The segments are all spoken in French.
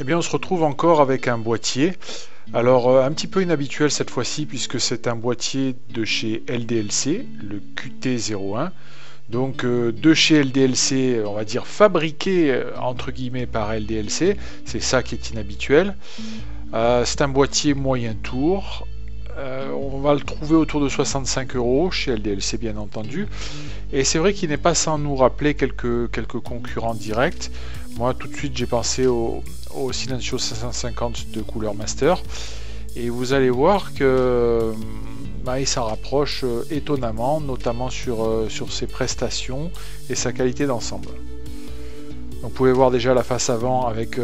Eh bien, on se retrouve encore avec un boîtier. Alors, un petit peu inhabituel cette fois-ci, puisque c'est un boîtier de chez LDLC, le QT01. Donc, de chez LDLC, on va dire fabriqué entre guillemets par LDLC. C'est ça qui est inhabituel. C'est un boîtier moyen tour. On va le trouver autour de 65 € chez LDLC, bien entendu. Et c'est vrai qu'il n'est pas sans nous rappeler quelques concurrents directs. Moi, tout de suite, j'ai pensé au Silencio 550 de couleur Master. Et vous allez voir que il s'en rapproche étonnamment, notamment sur ses prestations et sa qualité d'ensemble. Donc, vous pouvez voir déjà la face avant avec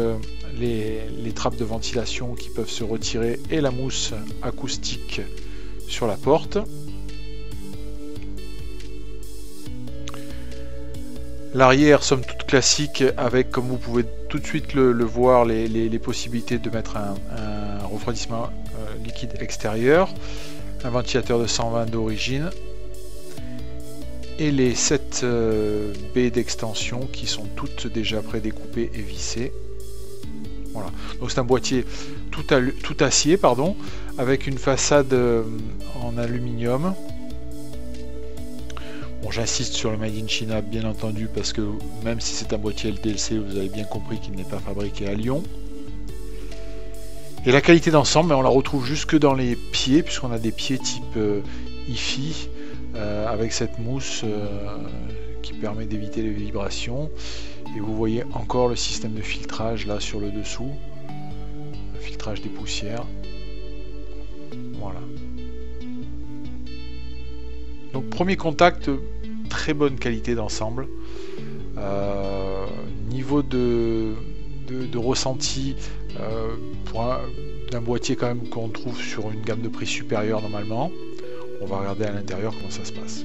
les trappes de ventilation qui peuvent se retirer et la mousse acoustique sur la porte. L'arrière, somme toute classique, avec, comme vous pouvez tout de suite le voir, les possibilités de mettre un refroidissement liquide extérieur, un ventilateur de 120 d'origine, et les 7 baies d'extension qui sont toutes déjà prédécoupées et vissées. Voilà. Donc c'est un boîtier tout acier, pardon, avec une façade en aluminium. Bon, j'insiste sur le Made in China, bien entendu, parce que même si c'est un boîtier LDLC, vous avez bien compris qu'il n'est pas fabriqué à Lyon. Et la qualité d'ensemble, on la retrouve jusque dans les pieds, puisqu'on a des pieds type IFI, avec cette mousse qui permet d'éviter les vibrations. Et vous voyez encore le système de filtrage là sur le dessous, le filtrage des poussières. Voilà. Donc premier contact, très bonne qualité d'ensemble. Niveau de ressenti d'un boîtier quand même qu'on trouve sur une gamme de prix supérieure normalement. On va regarder à l'intérieur comment ça se passe.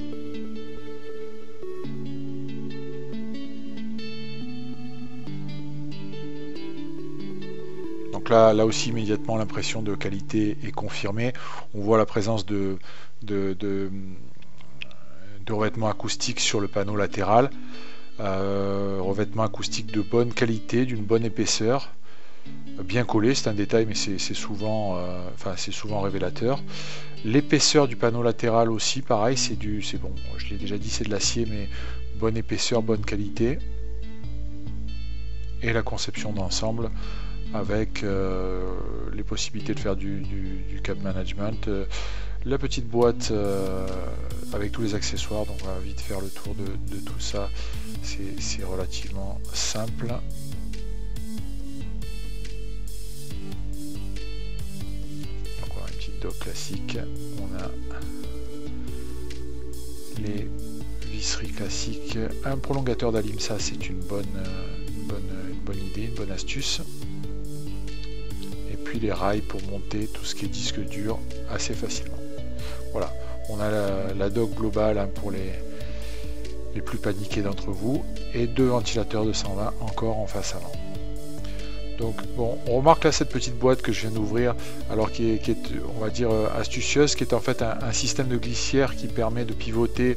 Donc là aussi immédiatement l'impression de qualité est confirmée. On voit la présence de revêtement acoustique sur le panneau latéral. Revêtement acoustique de bonne qualité, d'une bonne épaisseur, bien collé, c'est un détail mais c'est souvent révélateur. L'épaisseur du panneau latéral aussi, pareil, c'est bon, je l'ai déjà dit, c'est de l'acier, mais bonne épaisseur, bonne qualité. Et la conception d'ensemble avec les possibilités de faire du cab management, la petite boîte avec tous les accessoires. Donc on va vite faire le tour de tout ça, c'est relativement simple. Donc on a une petite dock classique, on a les visseries classiques, un prolongateur d'alim, ça c'est une bonne idée, une bonne astuce. Et puis les rails pour monter tout ce qui est disque dur assez facilement. Voilà, on a la dock globale pour les plus paniqués d'entre vous, et 2 ventilateurs de 120 encore en face avant. Donc bon, on remarque là cette petite boîte que je viens d'ouvrir, alors qui est on va dire astucieuse, qui est en fait un système de glissière qui permet de pivoter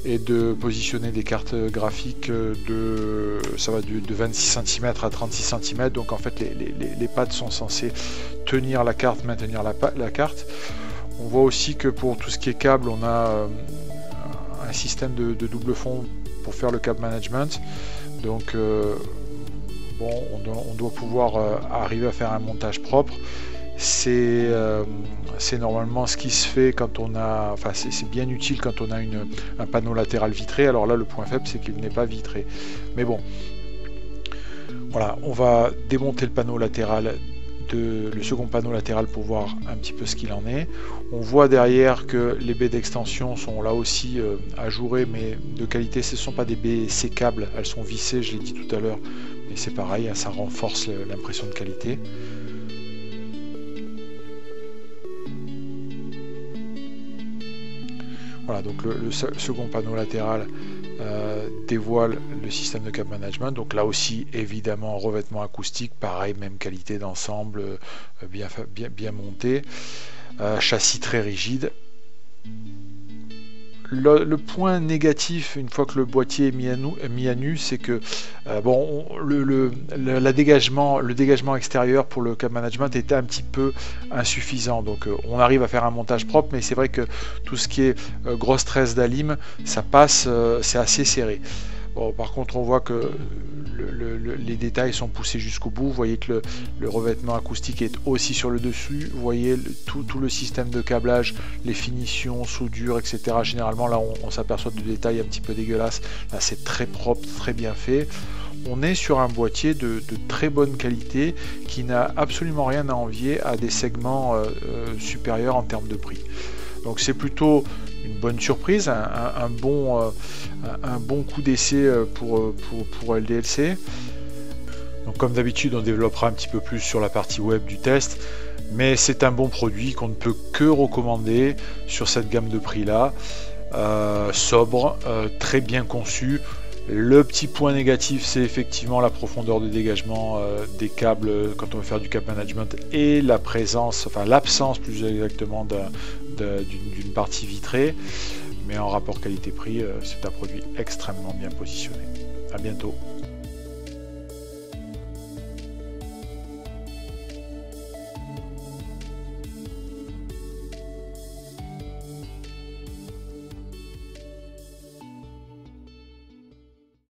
et de positionner des cartes graphiques ça va de 26 cm à 36 cm. Donc en fait les pattes sont censées tenir la carte, maintenir la carte. On voit aussi que pour tout ce qui est câble, on a un système de double fond pour faire le câble management. Donc bon, on doit pouvoir arriver à faire un montage propre. C'est normalement ce qui se fait quand on a, enfin c'est bien utile quand on a un panneau latéral vitré. Alors là, le point faible, c'est qu'il n'est pas vitré. Mais bon, voilà, on va démonter le panneau latéral, le second panneau latéral, pour voir un petit peu ce qu'il en est. On voit derrière que les baies d'extension sont là aussi ajourées, mais de qualité. Ce ne sont pas des baies sécables, elles sont vissées, je l'ai dit tout à l'heure, mais c'est pareil, ça renforce l'impression de qualité. Voilà, donc le second panneau latéral dévoile le système de cab management. Donc là aussi, évidemment, revêtement acoustique, pareil, même qualité d'ensemble, bien monté. Châssis très rigide. Le point négatif, une fois que le boîtier est mis à nu, c'est que bon, le dégagement extérieur pour le cab management était un petit peu insuffisant. Donc on arrive à faire un montage propre, mais c'est vrai que tout ce qui est grosse tresse d'alim, ça passe, c'est assez serré. Bon, par contre, on voit que les détails sont poussés jusqu'au bout. Vous voyez que le revêtement acoustique est aussi sur le dessus. Vous voyez tout le système de câblage, les finitions, soudure, etc. Généralement, là, on s'aperçoit de détails un petit peu dégueulasses. Là, c'est très propre, très bien fait. On est sur un boîtier de très bonne qualité qui n'a absolument rien à envier à des segments supérieurs en termes de prix. Donc c'est plutôt une bonne surprise, un bon coup d'essai pour LDLC. Donc comme d'habitude, on développera un petit peu plus sur la partie web du test, mais c'est un bon produit qu'on ne peut que recommander sur cette gamme de prix là. Sobre, très bien conçu. Le petit point négatif, c'est effectivement la profondeur de dégagement des câbles quand on veut faire du cab management et la présence, enfin l'absence plus exactement d'une partie vitrée. Mais en rapport qualité-prix, c'est un produit extrêmement bien positionné. À bientôt.